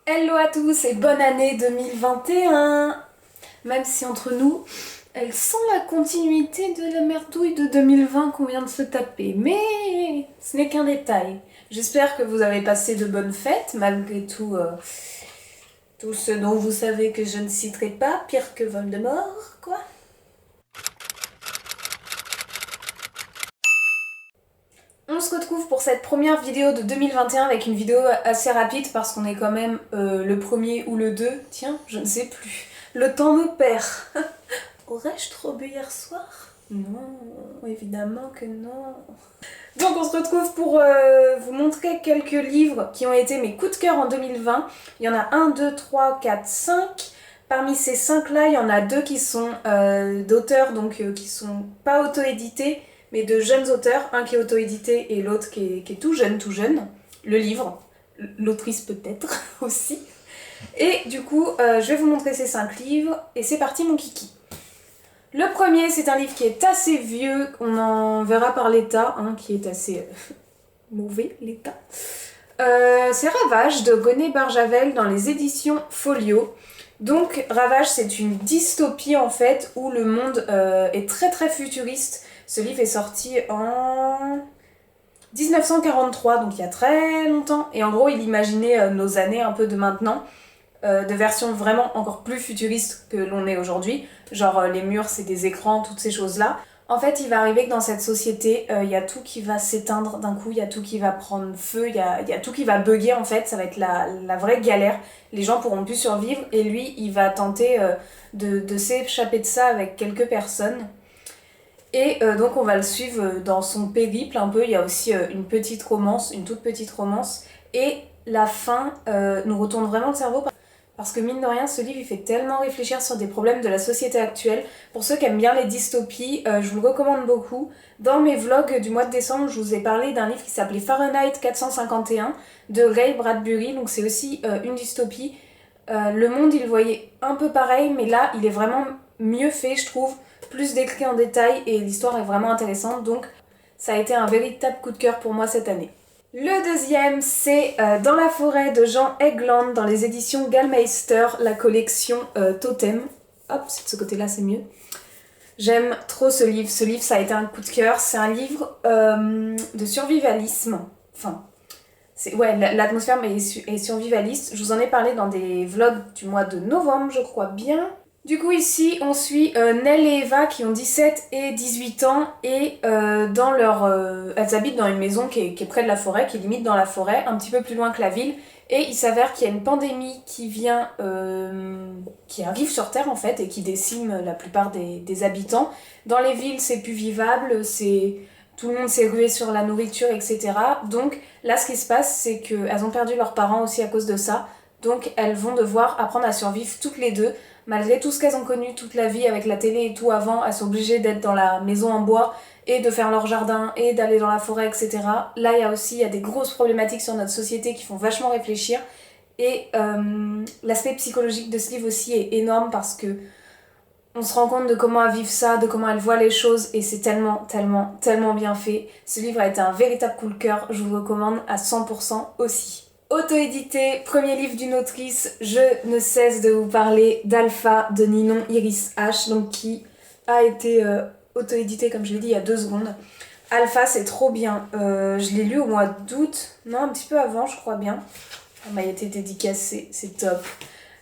Hello à tous et bonne année 2021. Même si entre nous, elle sent la continuité de la merdouille de 2020 qu'on vient de se taper. Mais ce n'est qu'un détail. J'espère que vous avez passé de bonnes fêtes, malgré tout ce dont vous savez que je ne citerai pas, pire que Voldemort, quoi. On se retrouve pour cette première vidéo de 2021 avec une vidéo assez rapide parce qu'on est quand même le premier ou le 2. Tiens, je ne sais plus. Le temps me perd. Aurais-je trop bu hier soir? Non, évidemment que non. Donc on se retrouve pour vous montrer quelques livres qui ont été mes coups de cœur en 2020. Il y en a 1, 2, 3, 4, 5. Parmi ces 5 là, il y en a 2 qui sont d'auteurs, donc qui sont pas auto-édités, mais de jeunes auteurs. Un qui est auto-édité et l'autre qui est tout jeune. Le livre, l'autrice peut-être aussi. Et du coup, je vais vous montrer ces 5 livres, et c'est parti mon kiki. Le premier, c'est un livre qui est assez vieux, on en verra par l'état, hein, qui est assez mauvais, l'état. C'est Ravage de René Barjavel dans les éditions Folio. Donc Ravage, c'est une dystopie en fait, où le monde est très très futuriste. Ce livre est sorti en 1943, donc il y a très longtemps. Et en gros, il imaginait nos années un peu de maintenant. De versions vraiment encore plus futuristes que l'on est aujourd'hui. Genre les murs c'est des écrans, toutes ces choses-là. En fait, il va arriver que dans cette société, il y a tout qui va s'éteindre d'un coup, il y a tout qui va prendre feu, il y a tout qui va bugger en fait, ça va être la vraie galère. Les gens pourront plus survivre et lui, il va tenter de s'échapper de ça avec quelques personnes. Et donc on va le suivre dans son périple un peu, il y a aussi une toute petite romance. Et la fin nous retourne vraiment le cerveau. Parce que mine de rien, ce livre il fait tellement réfléchir sur des problèmes de la société actuelle. Pour ceux qui aiment bien les dystopies, je vous le recommande beaucoup. Dans mes vlogs du mois de décembre, je vous ai parlé d'un livre qui s'appelait Fahrenheit 451 de Ray Bradbury, donc c'est aussi une dystopie. Le monde, il le voyait un peu pareil, mais là, il est vraiment mieux fait, je trouve, plus décrit en détail et l'histoire est vraiment intéressante, donc ça a été un véritable coup de cœur pour moi cette année. Le deuxième, c'est Dans la forêt de Jean Egland dans les éditions Gallmeister, la collection Totem. Hop, de ce côté-là, c'est mieux. J'aime trop ce livre. Ce livre, ça a été un coup de cœur. C'est un livre de survivalisme. Enfin, ouais, l'atmosphère est survivaliste. Je vous en ai parlé dans des vlogs du mois de novembre, je crois bien. Du coup ici on suit Nell et Eva qui ont 17 et 18 ans et elles habitent dans une maison qui est près de la forêt, qui est limite dans la forêt, un petit peu plus loin que la ville. Et il s'avère qu'il y a une pandémie qui arrive sur Terre en fait et qui décime la plupart des habitants. Dans les villes c'est plus vivable, tout le monde s'est rué sur la nourriture, etc. Donc là ce qui se passe c'est qu'elles ont perdu leurs parents aussi à cause de ça. Donc elles vont devoir apprendre à survivre toutes les deux. Malgré tout ce qu'elles ont connu toute la vie avec la télé et tout avant, elles sont obligées d'être dans la maison en bois et de faire leur jardin et d'aller dans la forêt, etc. Là, il y a des grosses problématiques sur notre société qui font vachement réfléchir. Et l'aspect psychologique de ce livre aussi est énorme parce que on se rend compte de comment elles vivent ça, de comment elles voient les choses et c'est tellement, tellement, tellement bien fait. Ce livre a été un véritable coup de cœur, je vous le recommande à 100% aussi. Auto-édité, premier livre d'une autrice, je ne cesse de vous parler d'Alpha de Ninon Iris H, donc qui a été auto-édité comme je l'ai dit il y a 2 secondes. Alpha c'est trop bien, je l'ai lu au mois d'août, non un petit peu avant je crois bien, elle m'a été dédicacée, c'est top.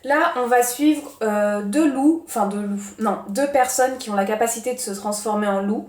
Là on va suivre deux personnes qui ont la capacité de se transformer en loup.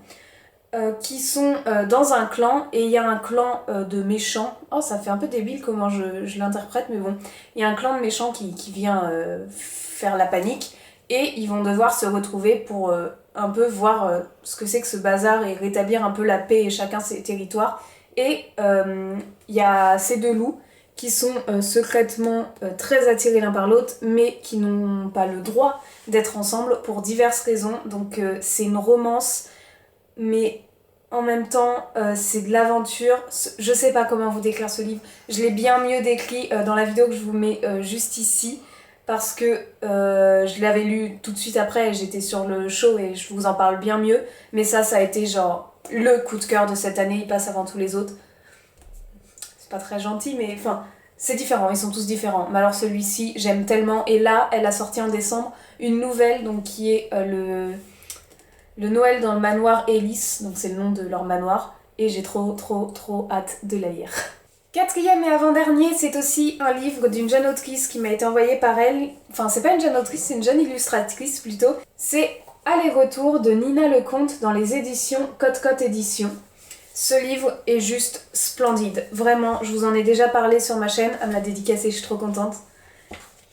Qui sont dans un clan et il y a un clan de méchants. Oh, ça fait un peu débile comment je l'interprète, mais bon. Il y a un clan de méchants qui vient faire la panique et ils vont devoir se retrouver pour un peu voir ce que c'est que ce bazar et rétablir un peu la paix et chacun ses territoires. Et il y a ces 2 loups qui sont secrètement très attirés l'un par l'autre, mais qui n'ont pas le droit d'être ensemble pour diverses raisons. Donc c'est une romance mais en même temps c'est de l'aventure. Je sais pas comment vous décrire ce livre, je l'ai bien mieux décrit dans la vidéo que je vous mets juste ici parce que je l'avais lu tout de suite après et j'étais sur le show et je vous en parle bien mieux, mais ça a été genre le coup de cœur de cette année, il passe avant tous les autres. C'est pas très gentil mais enfin c'est différent, ils sont tous différents. Mais alors celui-ci, j'aime tellement. Et là, elle a sorti en décembre une nouvelle donc, qui est le Noël dans le manoir Ellis, donc c'est le nom de leur manoir. Et j'ai trop hâte de la lire. Quatrième et avant-dernier, c'est aussi un livre d'une jeune autrice qui m'a été envoyé par elle. Enfin, c'est pas une jeune autrice, c'est une jeune illustratrice plutôt. C'est Aller-retour de Nina Lecomte dans les éditions Côte Éditions. Ce livre est juste splendide. Vraiment, je vous en ai déjà parlé sur ma chaîne. Elle me l'a dédicacé, je suis trop contente.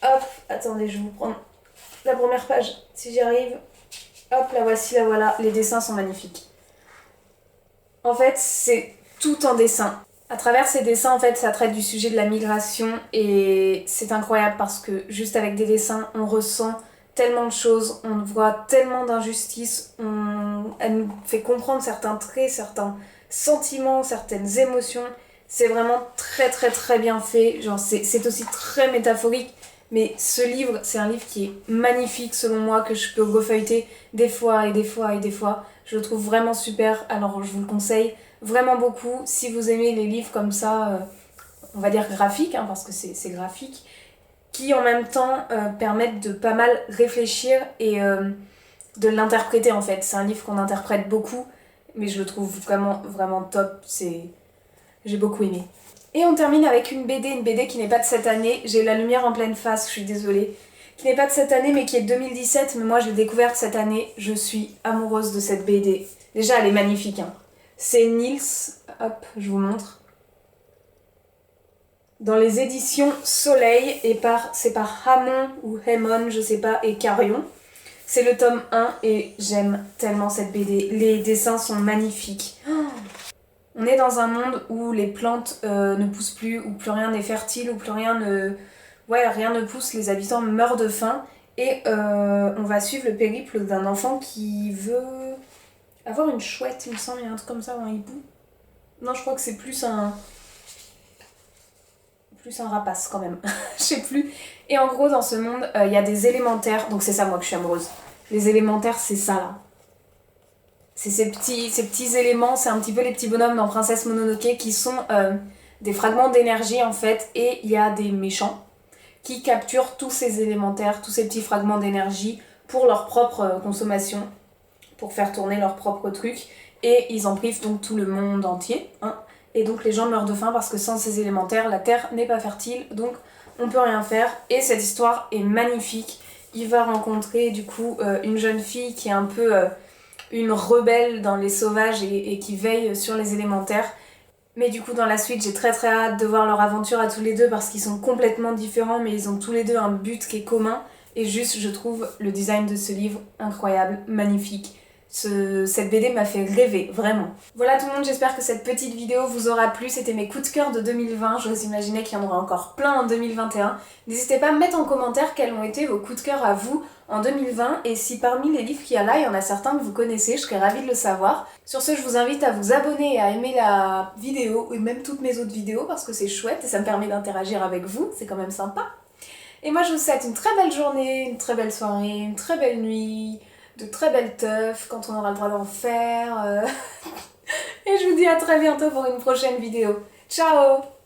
Hop, attendez, je vais vous prendre la première page si j'y arrive. Hop, la voici, la voilà. Les dessins sont magnifiques. En fait, c'est tout en dessin. À travers ces dessins, en fait, ça traite du sujet de la migration et c'est incroyable parce que juste avec des dessins, on ressent tellement de choses, on voit tellement d'injustices, elle nous fait comprendre certains traits, certains sentiments, certaines émotions. C'est vraiment très bien fait, genre c'est aussi très métaphorique, mais ce livre, c'est un livre qui est magnifique selon moi, que je peux refeuilleter des fois et des fois et des fois. Je le trouve vraiment super, alors je vous le conseille vraiment beaucoup si vous aimez les livres comme ça, on va dire graphiques, hein, parce que c'est graphique, qui en même temps permettent de pas mal réfléchir et de l'interpréter en fait. C'est un livre qu'on interprète beaucoup, mais je le trouve vraiment top, j'ai beaucoup aimé. Et on termine avec une BD qui n'est pas de cette année, j'ai la lumière en pleine face, je suis désolée, qui n'est pas de cette année mais qui est de 2017, mais moi je l'ai découverte cette année, je suis amoureuse de cette BD. Déjà elle est magnifique, hein. C'est Nils, hop, je vous montre, dans les éditions Soleil, et c'est par Hamon ou Hamon, je sais pas, et Carion. C'est le tome 1 et j'aime tellement cette BD. Les dessins sont magnifiques. On est dans un monde où les plantes ne poussent plus, où plus rien n'est fertile, où plus rien ne... Ouais, rien ne pousse, les habitants meurent de faim. Et on va suivre le périple d'un enfant qui veut avoir une chouette, il me semble, il y a un truc comme ça, ou un hibou. Non, je crois que c'est plus un rapace quand même, je sais plus. Et en gros, dans ce monde, il y a des élémentaires, donc c'est ça moi que je suis amoureuse. Les élémentaires, c'est ça là. C'est ces petits éléments, c'est un petit peu les petits bonhommes dans Princesse Mononoke qui sont des fragments d'énergie en fait, et il y a des méchants qui capturent tous ces élémentaires, tous ces petits fragments d'énergie pour leur propre consommation, pour faire tourner leur propre truc, et ils en privent donc tout le monde entier, hein. Et donc les gens meurent de faim parce que sans ces élémentaires, la terre n'est pas fertile, donc on peut rien faire. Et cette histoire est magnifique. Il va rencontrer du coup une jeune fille qui est un peu une rebelle dans les sauvages et qui veille sur les élémentaires. Mais du coup dans la suite, j'ai très hâte de voir leur aventure à tous les deux parce qu'ils sont complètement différents, mais ils ont tous les deux un but qui est commun. Et juste, je trouve le design de ce livre incroyable, magnifique. Cette BD m'a fait rêver, vraiment. Voilà tout le monde, j'espère que cette petite vidéo vous aura plu. C'était mes coups de cœur de 2020, j'ose imaginer qu'il y en aura encore plein en 2021. N'hésitez pas à me mettre en commentaire quels ont été vos coups de cœur à vous en 2020 et si parmi les livres qu'il y a là, il y en a certains que vous connaissez, je serais ravie de le savoir. Sur ce, je vous invite à vous abonner et à aimer la vidéo et même toutes mes autres vidéos parce que c'est chouette et ça me permet d'interagir avec vous, c'est quand même sympa. Et moi je vous souhaite une très belle journée, une très belle soirée, une très belle nuit, de très belles teufs quand on aura le droit d'en faire. Et je vous dis à très bientôt pour une prochaine vidéo. Ciao!